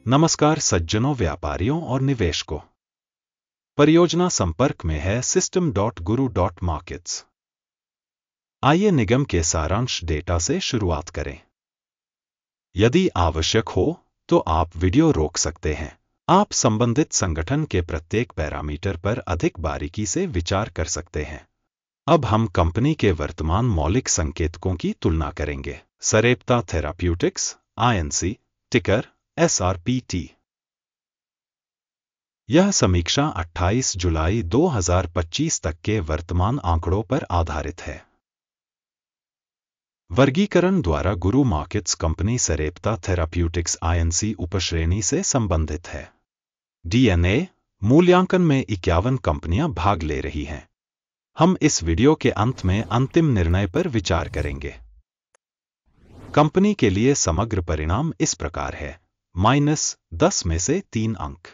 नमस्कार सज्जनों, व्यापारियों और निवेशकों। परियोजना संपर्क में है system.guru.markets। आइए निगम के सारांश डेटा से शुरुआत करें। यदि आवश्यक हो तो आप वीडियो रोक सकते हैं। आप संबंधित संगठन के प्रत्येक पैरामीटर पर अधिक बारीकी से विचार कर सकते हैं। अब हम कंपनी के वर्तमान मौलिक संकेतकों की तुलना करेंगे। सरेप्ता थेराप्यूटिक्स INC, टिकर SRPT। यह समीक्षा 28 जुलाई 2025 तक के वर्तमान आंकड़ों पर आधारित है। वर्गीकरण द्वारा गुरु मार्केट्स कंपनी सरेप्ता थेराप्यूटिक्स INC उपश्रेणी से संबंधित है। DNA मूल्यांकन में 51 कंपनियां भाग ले रही हैं। हम इस वीडियो के अंत में अंतिम निर्णय पर विचार करेंगे। कंपनी के लिए समग्र परिणाम इस प्रकार है: -10 में से 3 अंक।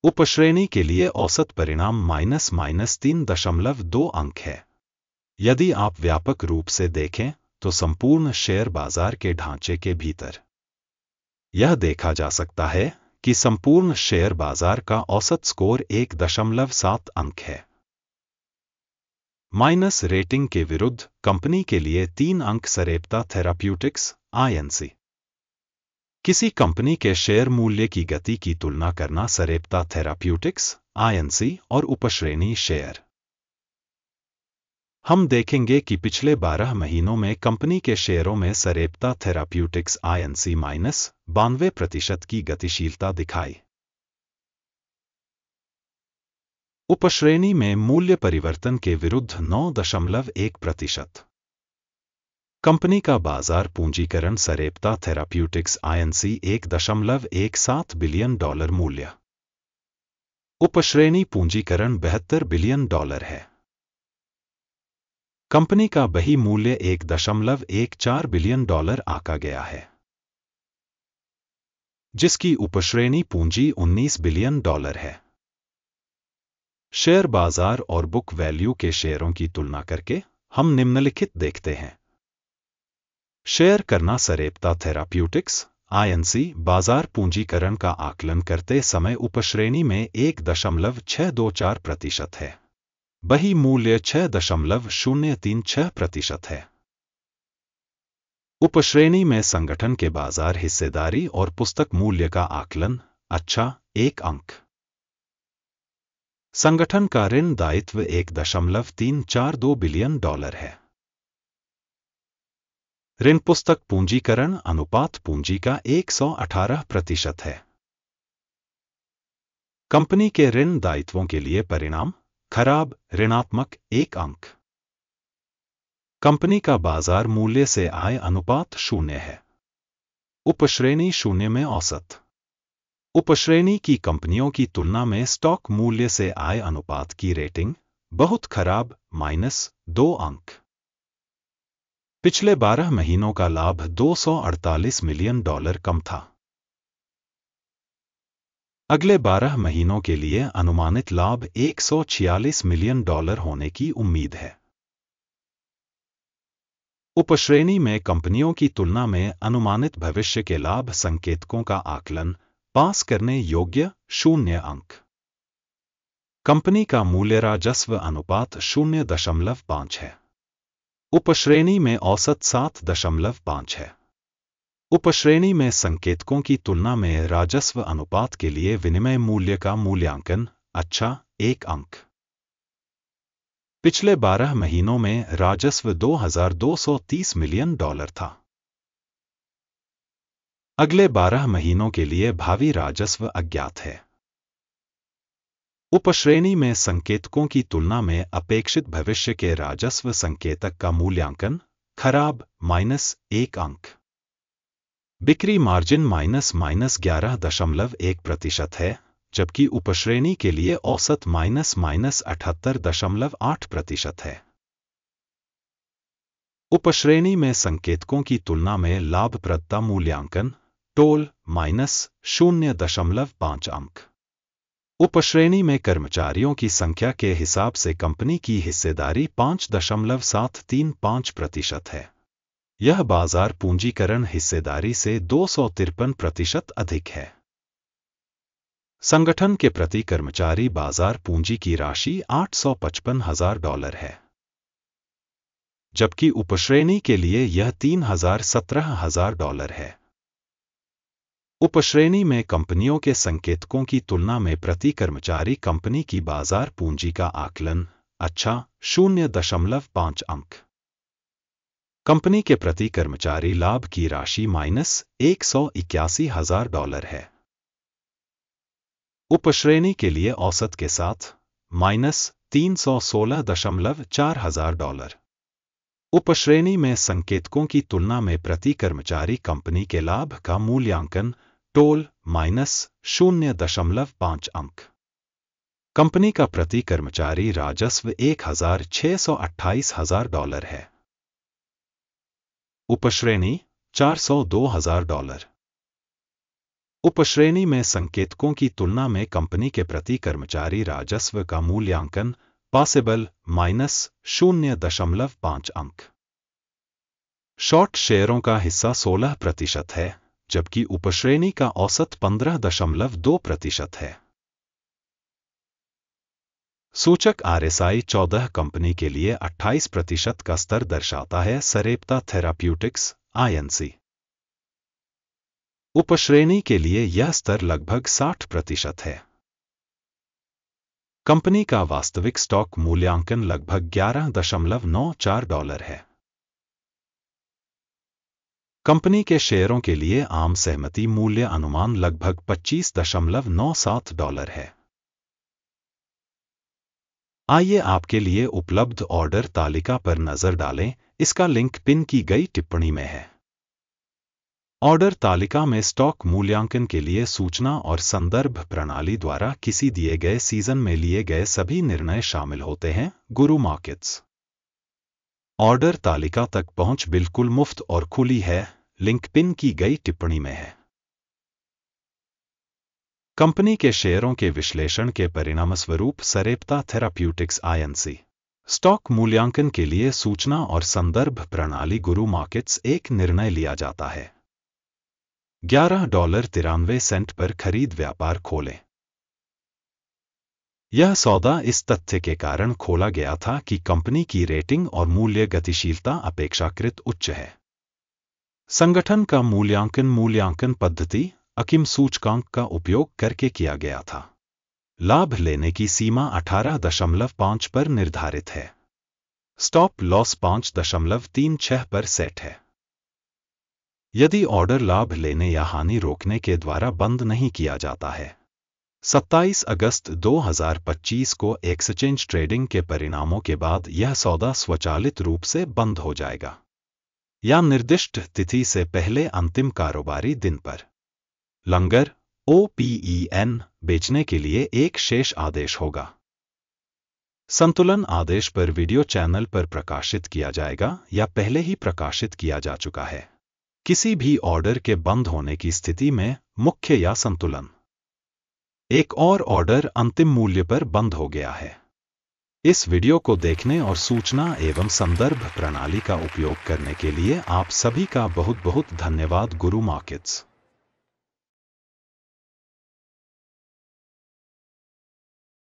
उपश्रेणी के लिए औसत परिणाम -3.2 अंक है। यदि आप व्यापक रूप से देखें तो संपूर्ण शेयर बाजार के ढांचे के भीतर यह देखा जा सकता है कि संपूर्ण शेयर बाजार का औसत स्कोर 1.7 अंक है। माइनस रेटिंग के विरुद्ध कंपनी के लिए 3 अंक सरेप्ता थेराप्यूटिक्स INC। किसी कंपनी के शेयर मूल्य की गति की तुलना करना सरेप्ता थेराप्यूटिक्स INC और उपश्रेणी शेयर। हम देखेंगे कि पिछले 12 महीनों में कंपनी के शेयरों में सरेप्ता थेराप्यूटिक्स INC -92% की गतिशीलता दिखाई। उपश्रेणी में मूल्य परिवर्तन के विरुद्ध 9.1%। कंपनी का बाजार पूंजीकरण सरेप्ता थेराप्यूटिक्स INC $1.17 बिलियन मूल्य। उपश्रेणी पूंजीकरण $72 बिलियन है। कंपनी का बही मूल्य $1.14 बिलियन आका गया है, जिसकी उपश्रेणी पूंजी $19 बिलियन है। शेयर बाजार और बुक वैल्यू के शेयरों की तुलना करके हम निम्नलिखित देखते हैं। शेयर करना सरेप्ता थेराप्यूटिक्स INC बाजार पूंजीकरण का आकलन करते समय उपश्रेणी में 1.624% है। बही मूल्य 6.036% है। उपश्रेणी में संगठन के बाजार हिस्सेदारी और पुस्तक मूल्य का आकलन अच्छा 1 अंक। संगठन का ऋण दायित्व $1.342 बिलियन है। ऋण पुस्तक पूंजीकरण अनुपात पूंजी का 118% है। कंपनी के ऋण दायित्वों के लिए परिणाम खराब ऋणात्मक 1 अंक। कंपनी का बाजार मूल्य से आय अनुपात 0 है। उपश्रेणी 0 में औसत। उपश्रेणी की कंपनियों की तुलना में स्टॉक मूल्य से आय अनुपात की रेटिंग बहुत खराब -2 अंक। पिछले 12 महीनों का लाभ $248 मिलियन कम था। अगले 12 महीनों के लिए अनुमानित लाभ $146 मिलियन होने की उम्मीद है। उपश्रेणी में कंपनियों की तुलना में अनुमानित भविष्य के लाभ संकेतकों का आकलन पास करने योग्य 0 अंक। कंपनी का मूल्य राजस्व अनुपात 0.5 है। उपश्रेणी में औसत 7.5 है। उपश्रेणी में संकेतकों की तुलना में राजस्व अनुपात के लिए विनिमय मूल्य का मूल्यांकन अच्छा 1 अंक। पिछले 12 महीनों में राजस्व $2,230 मिलियन था। अगले 12 महीनों के लिए भावी राजस्व अज्ञात है। उपश्रेणी में संकेतकों की तुलना में अपेक्षित भविष्य के राजस्व संकेतक का मूल्यांकन खराब -1 अंक। बिक्री मार्जिन -11.1% है, जबकि उपश्रेणी के लिए औसत -78.8% है। उपश्रेणी में संकेतकों की तुलना में लाभप्रदता मूल्यांकन टोल -0.5 अंक। उपश्रेणी में कर्मचारियों की संख्या के हिसाब से कंपनी की हिस्सेदारी 5.735% है। यह बाजार पूंजीकरण हिस्सेदारी से 253% अधिक है। संगठन के प्रति कर्मचारी बाजार पूंजी की राशि $855,000 है, जबकि उपश्रेणी के लिए यह $3,17,000 है। उपश्रेणी में कंपनियों के संकेतकों की तुलना में प्रति कर्मचारी कंपनी की बाजार पूंजी का आकलन अच्छा 0.5 अंक। कंपनी के प्रति कर्मचारी लाभ की राशि $181,000 है। उपश्रेणी के लिए औसत के साथ $316,400। उपश्रेणी में संकेतकों की तुलना में प्रति कर्मचारी कंपनी के लाभ का मूल्यांकन टोल -0.5 अंक। कंपनी का प्रति कर्मचारी राजस्व $1,628,000 है। उपश्रेणी $402,000। उपश्रेणी में संकेतकों की तुलना में कंपनी के प्रति कर्मचारी राजस्व का मूल्यांकन पॉसिबल -0.5 अंक। शॉर्ट शेयरों का हिस्सा 16% है, जबकि उपश्रेणी का औसत 15.2% है। सूचक RSI 14 कंपनी के लिए 28% का स्तर दर्शाता है। सरेप्ता थेराप्यूटिक्स INC। उपश्रेणी के लिए यह स्तर लगभग 60% है। कंपनी का वास्तविक स्टॉक मूल्यांकन लगभग $11.94 है। कंपनी के शेयरों के लिए आम सहमति मूल्य अनुमान लगभग $25.97 है। आइए आपके लिए उपलब्ध ऑर्डर तालिका पर नजर डालें, इसका लिंक पिन की गई टिप्पणी में है। ऑर्डर तालिका में स्टॉक मूल्यांकन के लिए सूचना और संदर्भ प्रणाली द्वारा किसी दिए गए सीजन में लिए गए सभी निर्णय शामिल होते हैं। गुरु मार्केट्स। ऑर्डर तालिका तक पहुंच बिल्कुल मुफ्त और खुली है, लिंक पिन की गई टिप्पणी में है। कंपनी के शेयरों के विश्लेषण के परिणामस्वरूप सरेप्ता थेराप्यूटिक्स INC स्टॉक मूल्यांकन के लिए सूचना और संदर्भ प्रणाली गुरु मार्केट्स एक निर्णय लिया जाता है। $11.93 पर खरीद व्यापार खोलें। यह सौदा इस तथ्य के कारण खोला गया था कि कंपनी की रेटिंग और मूल्य गतिशीलता अपेक्षाकृत उच्च है। संगठन का मूल्यांकन पद्धति अकिम सूचकांक का उपयोग करके किया गया था। लाभ लेने की सीमा 18.5 पर निर्धारित है। स्टॉप लॉस 5.36 पर सेट है। यदि ऑर्डर लाभ लेने या हानि रोकने के द्वारा बंद नहीं किया जाता है। 27 अगस्त 2025 को एक्सचेंज ट्रेडिंग के परिणामों के बाद यह सौदा स्वचालित रूप से बंद हो जाएगा या निर्दिष्ट तिथि से पहले अंतिम कारोबारी दिन पर। लंगर OPEN बेचने के लिए एक शेष आदेश होगा। संतुलन आदेश पर वीडियो चैनल पर प्रकाशित किया जाएगा या पहले ही प्रकाशित किया जा चुका है। किसी भी ऑर्डर के बंद होने की स्थिति में मुख्य या संतुलन। एक और ऑर्डर अंतिम मूल्य पर बंद हो गया है। इस वीडियो को देखने और सूचना एवं संदर्भ प्रणाली का उपयोग करने के लिए आप सभी का बहुत बहुत धन्यवाद। गुरु मार्केट्स।